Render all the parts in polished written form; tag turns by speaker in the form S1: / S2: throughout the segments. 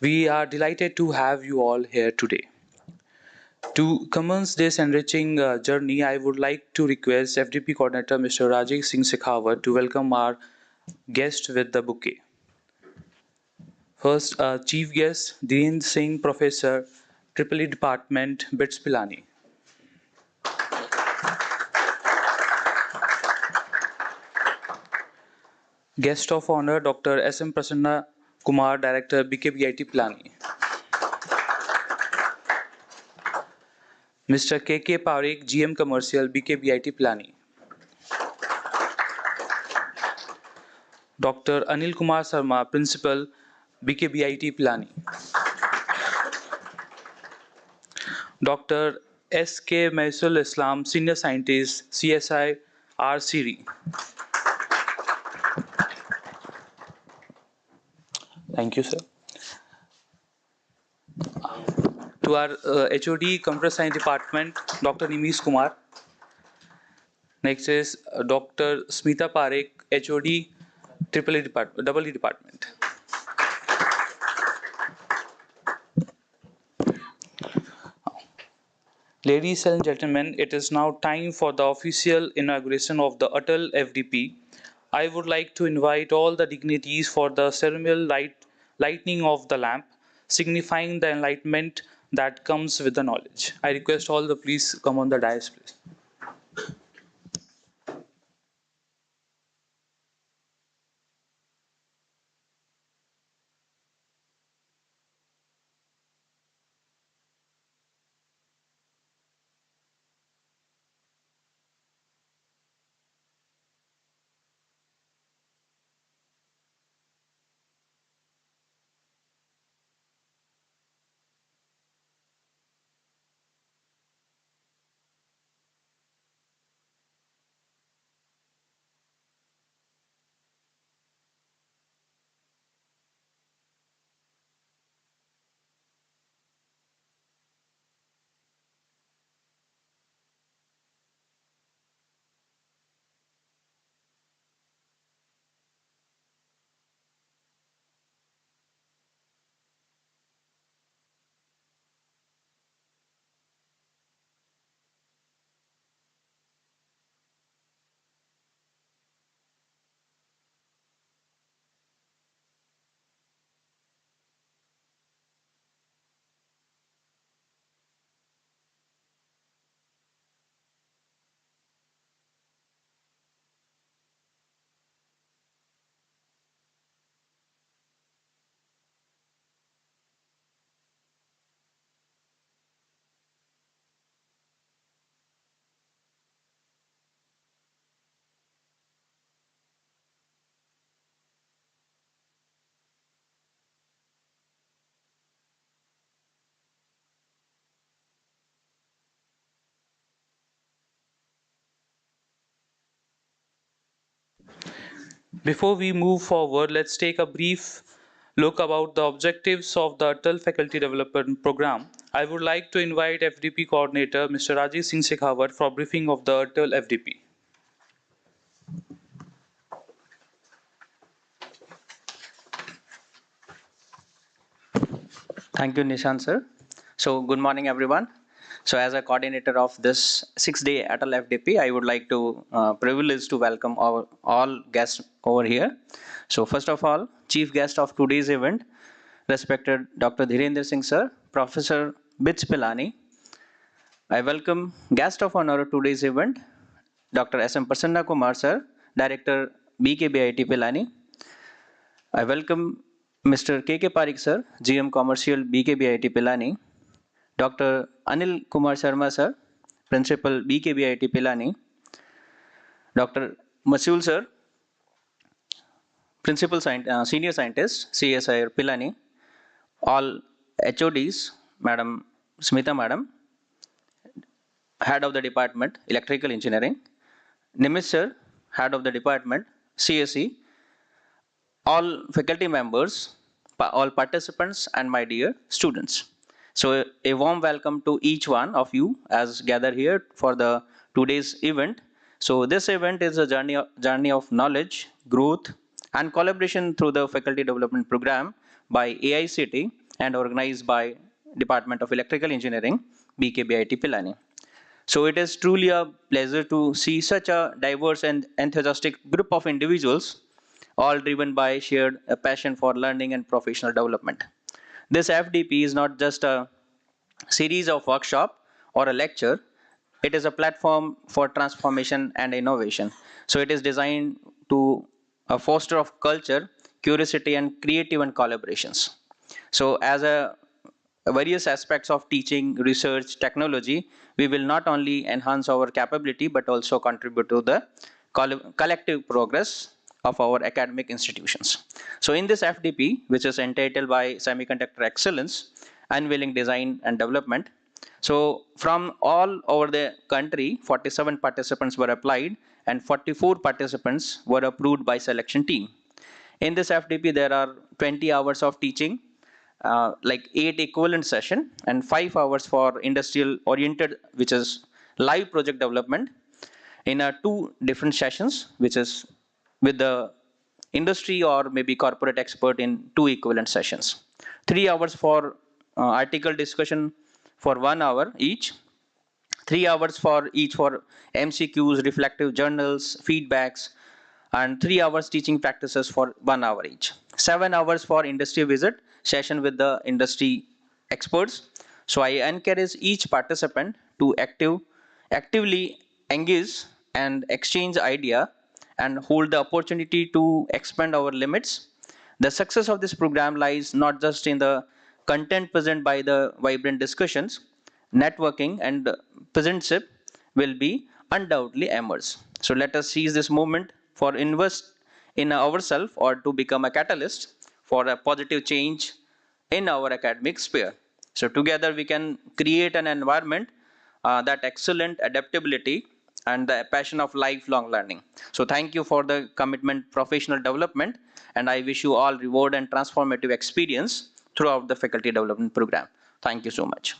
S1: We are delighted to have you all here today. To commence this enriching journey, I would like to request FDP Coordinator Mr. Rajesh Singh Shekhawat to welcome our guest with the bouquet. First, Chief Guest Dhirendra Singh, Professor, EEE Department, BITS Pilani. Guest of Honor Dr. S.M. Prasanna Kumar, Director, BKBIT Pilani. Mr. K.K. Parekh, GM Commercial, BKBIT Pilani. Dr. Anil Kumar Sharma, Principal, BKBIT Pilani. Dr. S.K. Maisul Islam, Senior Scientist, CSI, RCD. Thank you, sir. To our HOD, Computer Science Department, Dr. Nimish Kumar. Next is Dr. Smita Parekh, HOD, EE Department. Ladies and gentlemen, it is now time for the official inauguration of the ATAL-FDP. I would like to invite all the dignitaries for the ceremonial lighting of the lamp, signifying the enlightenment that comes with the knowledge. I request all the please come on the dais, please. Before we move forward, let's take a brief look about the objectives of the ATAL Faculty Development Program. I would like to invite FDP Coordinator Mr. Rajesh Singh Shekhawat for a briefing of the ATAL FDP.
S2: Thank you, Nishan sir. So good morning, everyone. So as a coordinator of this 6-day ATAL-FDP, I would like to privilege to welcome all guests over here. So first of all, chief guest of today's event, respected Dr. Dhirendra Singh sir, Professor Bits Pilani. I welcome guest of honor of today's event, Dr. S.M. Prasanna Kumar sir, Director BKBIT Pilani. I welcome Mr. K.K. Parekh sir, GM Commercial BKBIT Pilani, Dr. Anil Kumar Sharma sir, Principal BKBIT Pilani, Dr. Masul sir, Senior Scientist CSI Pilani, all HODs, Madam Smita Madam, Head of the Department Electrical Engineering, Nimish sir, Head of the Department CSE, all faculty members, all participants, and my dear students. So a warm welcome to each one of you as gathered here for the today's event. So this event is a journey of knowledge, growth, and collaboration through the faculty development program by AICT and organized by Department of Electrical Engineering, BKBIT Pilani. So it is truly a pleasure to see such a diverse and enthusiastic group of individuals, all driven by shared passion for learning and professional development. This FDP is not just a series of workshop or a lecture. It is a platform for transformation and innovation. So it is designed to foster of culture, curiosity, and creative and collaborations. So as a various aspects of teaching, research, technology, we will not only enhance our capability but also contribute to the collective progress of our academic institutions. So in this FDP, which is entitled by Semiconductor Excellence, Unveiling Design and Development, so from all over the country, 47 participants were applied and 44 participants were approved by selection team. In this FDP, there are 20 hours of teaching, like 8 equivalent session and 5 hours for industrial oriented, which is live project development in 2 different sessions, which is with the industry or maybe corporate expert in 2 equivalent sessions. 3 hours for article discussion for 1 hour each, 3 hours for each for MCQs, reflective journals, feedbacks, and 3 hours teaching practices for 1 hour each. 7 hours for industry visit session with the industry experts. So I encourage each participant to actively engage and exchange idea and hold the opportunity to expand our limits. The success of this program lies not just in the content present by the vibrant discussions, networking and presentship will be undoubtedly emerge. So let us seize this moment for invest in ourselves or to become a catalyst for a positive change in our academic sphere. So together we can create an environment that excellent adaptability and the passion of lifelong learning. So thank you for the commitment professional development, and I wish you all reward and transformative experience throughout the faculty development program. Thank you so much.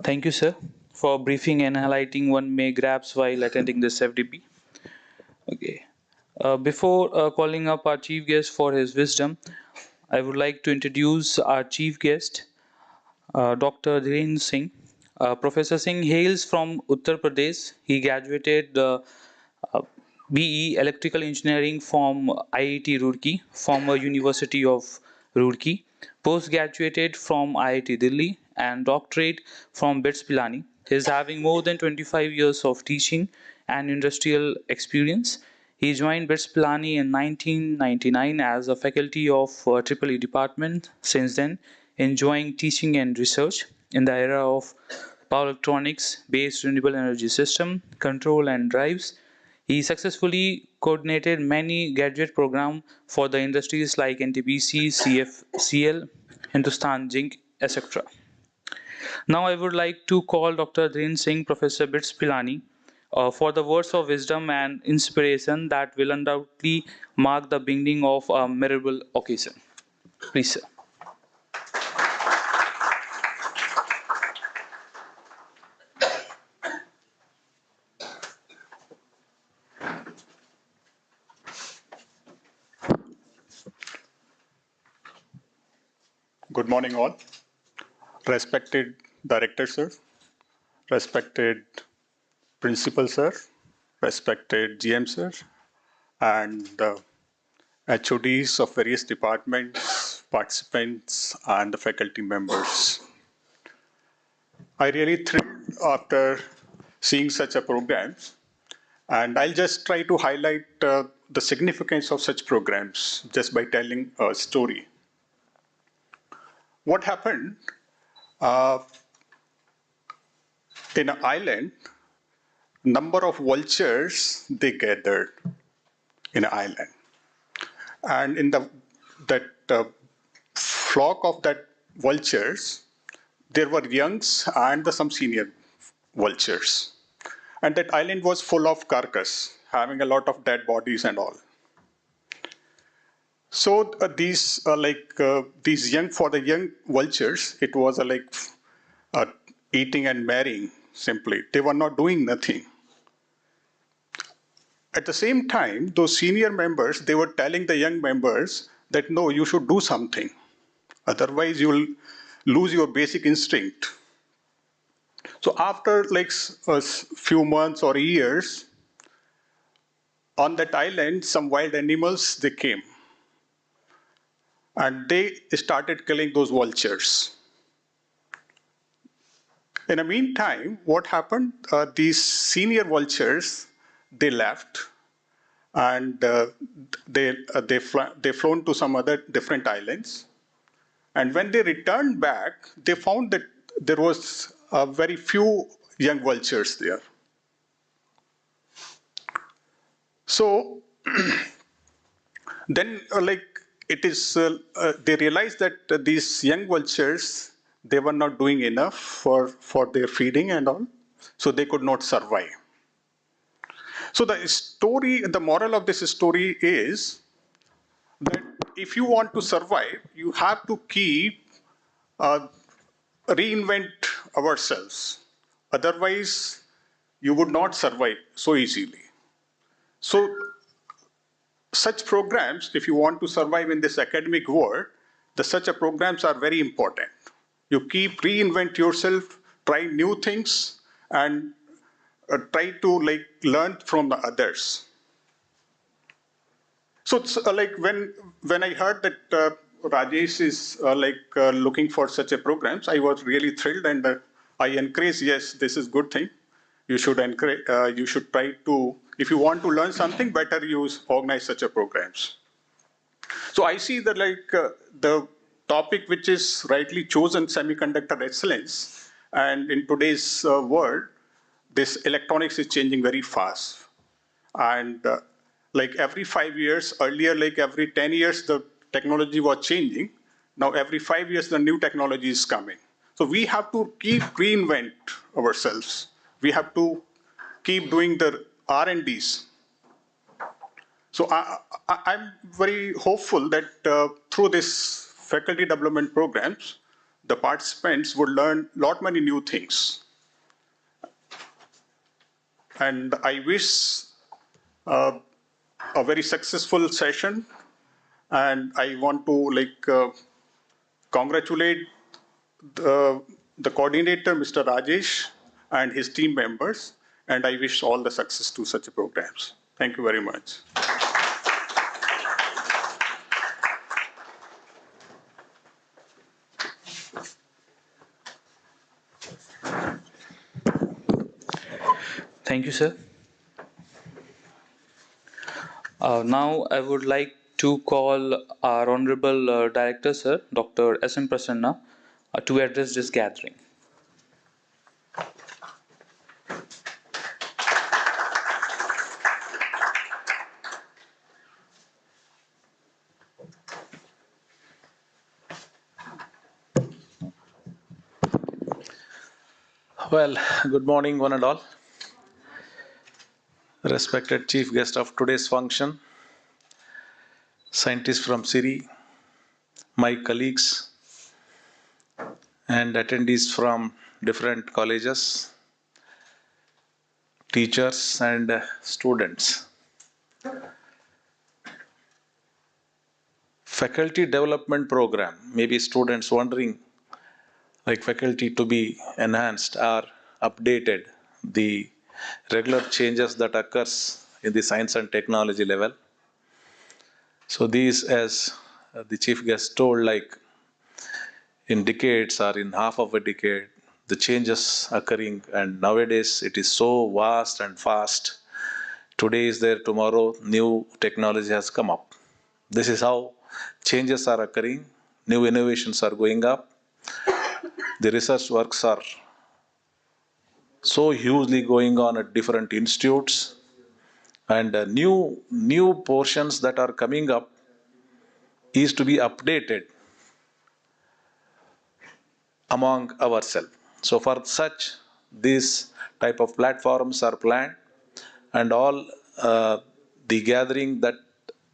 S1: Thank you, sir, for briefing and highlighting one may grasp while attending this FDP. Okay. Before calling up our chief guest for his wisdom, I would like to introduce our chief guest, Dr. Dhiren Singh. Professor Singh hails from Uttar Pradesh. He graduated uh, BE Electrical Engineering from IIT Roorkee, former University of Roorkee, post-graduated from IIT Delhi, and doctorate from BITS Pilani. He is having more than 25 years of teaching and industrial experience. He joined BITS Pilani in 1999 as a faculty of EEE department. Since then, enjoying teaching and research in the era of power electronics based renewable energy system, control and drives. He successfully coordinated many graduate programs for the industries like NTPC, CFCL, Hindustan Zinc, etc. Now I would like to call Dr. Dhiren Singh, Professor Bits Pilani, for the words of wisdom and inspiration that will undoubtedly mark the beginning of a memorable occasion. Please, sir.
S3: Good morning, all. Respected Director, sir, respected Principal, sir, respected GM, sir, and the HODs of various departments, participants, and the faculty members. I really thrilled after seeing such a program, and I'll just try to highlight the significance of such programs just by telling a story. What happened in an island, number of vultures they gathered in an island, and in that flock of that vultures, there were youngs and some senior vultures, and that island was full of carcass, having a lot of dead bodies and all. So these young, for the young vultures, it was eating and marrying simply. They were not doing nothing. at the same time, those senior members, they were telling the young members that, no, you should do something. Otherwise, you will lose your basic instinct. So after like a few months or years, on that island, some wild animals, they came. And they started killing those vultures. In the meantime, what happened? These senior vultures, they left, and they flown to some other different islands. And when they returned back, they found that there was very few young vultures there. So then, they realized that these young vultures, they were not doing enough for their feeding and all, so they could not survive. So the moral of this story is that if you want to survive, you have to keep reinvent ourselves. Otherwise, you would not survive so easily. So such programs, if you want to survive in this academic world, such programs are very important. You keep reinvent yourself, try new things, and try to learn from the others. So it's, when I heard that Rajesh is looking for such a programs, I was really thrilled, and I encourage. Yes, this is good thing. You should encourage. You should try to. If you want to learn something, better organize such a programs. So I see that the topic which is rightly chosen, semiconductor excellence, and in today's world, this electronics is changing very fast. And like every 5 years, earlier, like every 10 years, the technology was changing. Now every 5 years, the new technology is coming. So we have to keep reinvent ourselves. We have to keep doing the R&Ds. So I'm very hopeful that through this faculty development programs, the participants would learn a lot many new things. And I wish a very successful session, and I want to congratulate the coordinator, Mr. Rajesh, and his team members, and I wish all the success to such programs. Thank you very much.
S1: Thank you, sir. Now I would like to call our Honorable Director, sir, Dr. S.M. Prasanna, to address this gathering.
S4: Well, good morning, one and all. Respected chief guest of today's function, scientists from SEDD, my colleagues, and attendees from different colleges, teachers, and students. Faculty development program, maybe students wondering, like faculty to be enhanced or updated, the regular changes that occurs in the science and technology level. So these, as the chief guest told, like in decades or in half of a decade, the changes occurring, and nowadays it is so vast and fast. Today is there, tomorrow new technology has come up. This is how changes are occurring, new innovations are going up. The research works are so hugely going on at different institutes, and new portions that are coming up is to be updated among ourselves. So for such, these type of platforms are planned, and all the gathering that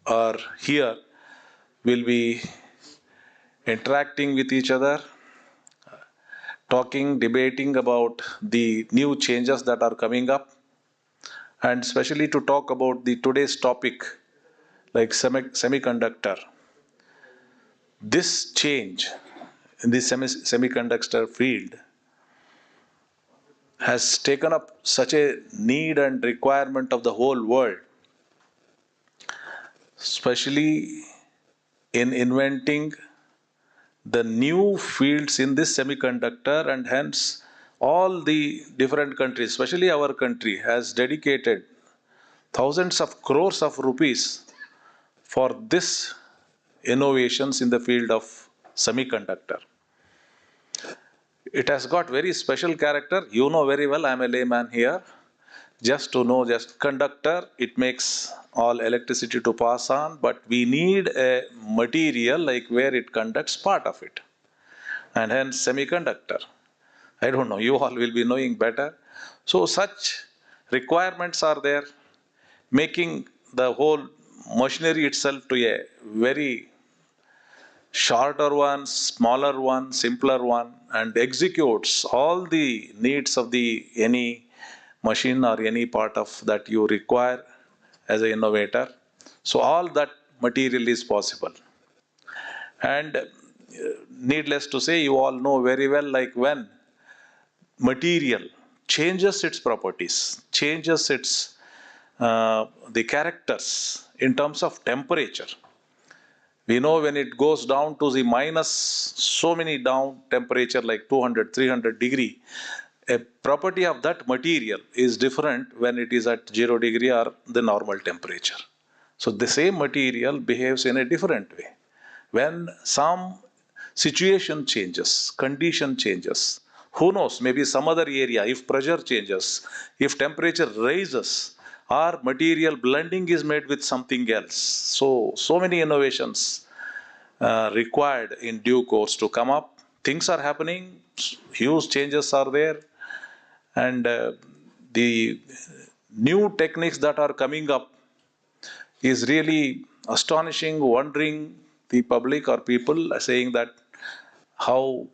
S4: are here will be interacting with each other, talking, debating about the new changes that are coming up, and especially to talk about the today's topic like semiconductor. This change in the semiconductor field has taken up such a need and requirement of the whole world, especially in inventing the new fields in this semiconductor, and hence all the different countries, especially our country, has dedicated thousands of crores of rupees for this innovations in the field of semiconductor. It has got very special character. You know very well, I'm a layman here. Just to know, just conductor, it makes all electricity to pass on, but we need a material like where it conducts part of it. And hence semiconductor. I don't know, you all will be knowing better. So such requirements are there, making the whole machinery itself to a very shorter one, smaller one, simpler one, and executes all the needs of the any machine or any part of that you require as an innovator. So all that material is possible. And needless to say, you all know very well, like when material changes its properties, changes its the characters in terms of temperature. We know when it goes down to the minus so many down temperature like 200, 300 degree, a property of that material is different when it is at 0 degree or the normal temperature. So the same material behaves in a different way. When some situation changes, condition changes, who knows, maybe some other area, if pressure changes, if temperature rises, or material blending is made with something else. So many innovations required in due course to come up. Things are happening, huge changes are there, and the new techniques that are coming up is really astonishing, wondering the public or people are saying that how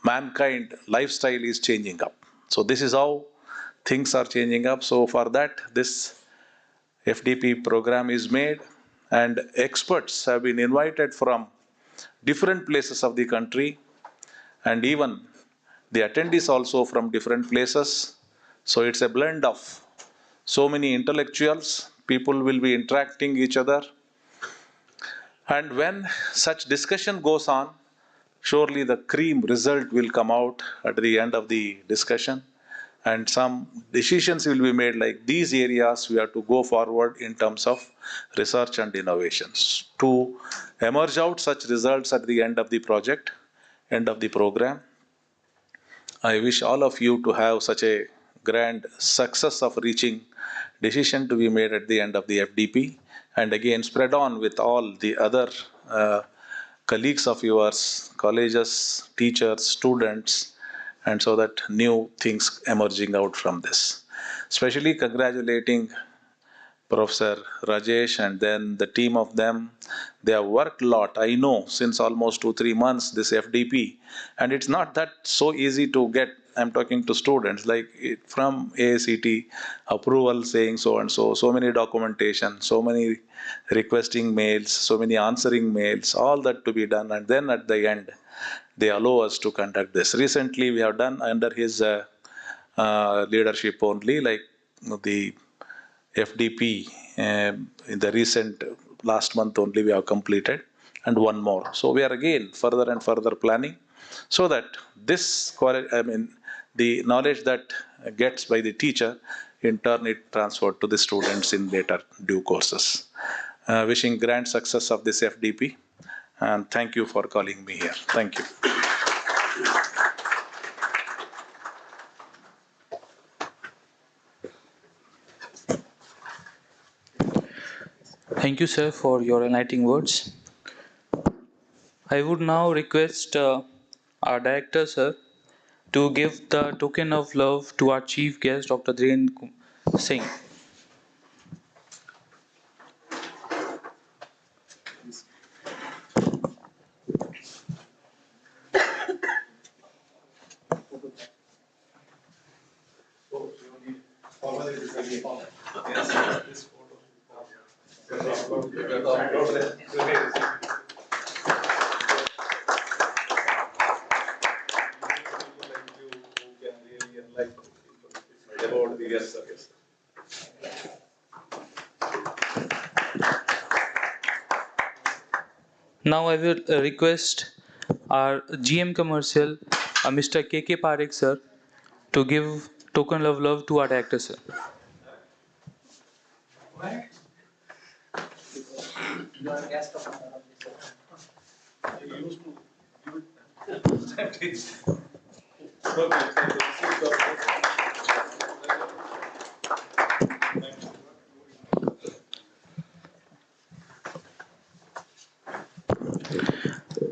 S4: mankind lifestyle is changing up. So this is how things are changing up. So for that, this FDP program is made, and experts have been invited from different places of the country, and even the attendees also from different places. So it's a blend of so many intellectuals, people will be interacting each other. And when such discussion goes on, surely the cream result will come out at the end of the discussion, and some decisions will be made like these areas we have to go forward in terms of research and innovations to emerge out such results at the end of the project, end of the program. I wish all of you to have such a grand success of reaching decision to be made at the end of the FDP, and again spread on with all the other colleagues of yours, colleges, teachers, students, and so that new things emerging out from this. Especially congratulating Professor Rajesh and then the team of them. They have worked a lot, I know, since almost 2-3 months, this FDP. And it's not that so easy to get. I'm talking to students, like from ACT approval saying so and so, so many documentation, so many requesting mails, so many answering mails, all that to be done. And then at the end, they allow us to conduct this. Recently, we have done under his leadership only, like the FDP in the recent last month only we have completed, and one more. So we are again further and further planning so that this, the knowledge that gets by the teacher, in turn it transferred to the students in later due courses. Wishing grand success of this FDP, and thank you for calling me here. Thank you.
S1: Thank you, sir, for your enlightening words. I would now request our director, sir, to give the token of love to our chief guest, Dr. Dhiren Singh. Now I will request our GM commercial, Mr. KK Parekh sir, to give token of love to our director sir.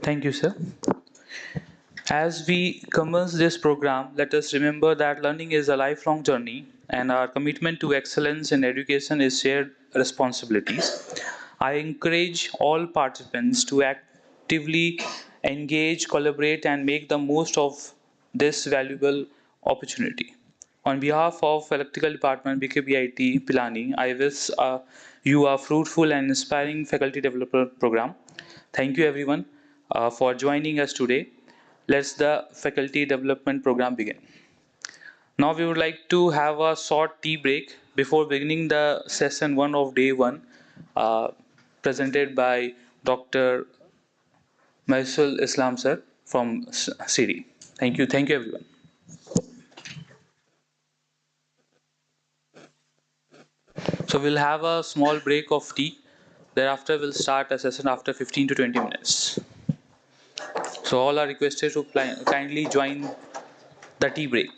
S1: Thank you sir. As we commence this program, let us remember that learning is a lifelong journey and our commitment to excellence in education is shared responsibilities. I encourage all participants to actively engage, collaborate, and make the most of this valuable opportunity. On behalf of Electrical Department, BKBIT Pilani, I wish you a fruitful and inspiring faculty development program. Thank you everyone for joining us today. Let's the faculty development program begin. Now we would like to have a short tea break before beginning the session one of day one, uh, presented by Dr. Maisul Islam sir from CD. Thank you everyone. So we'll have a small break of tea. Thereafter, we'll start a session after 15 to 20 minutes. So all are requested to kindly join the tea break.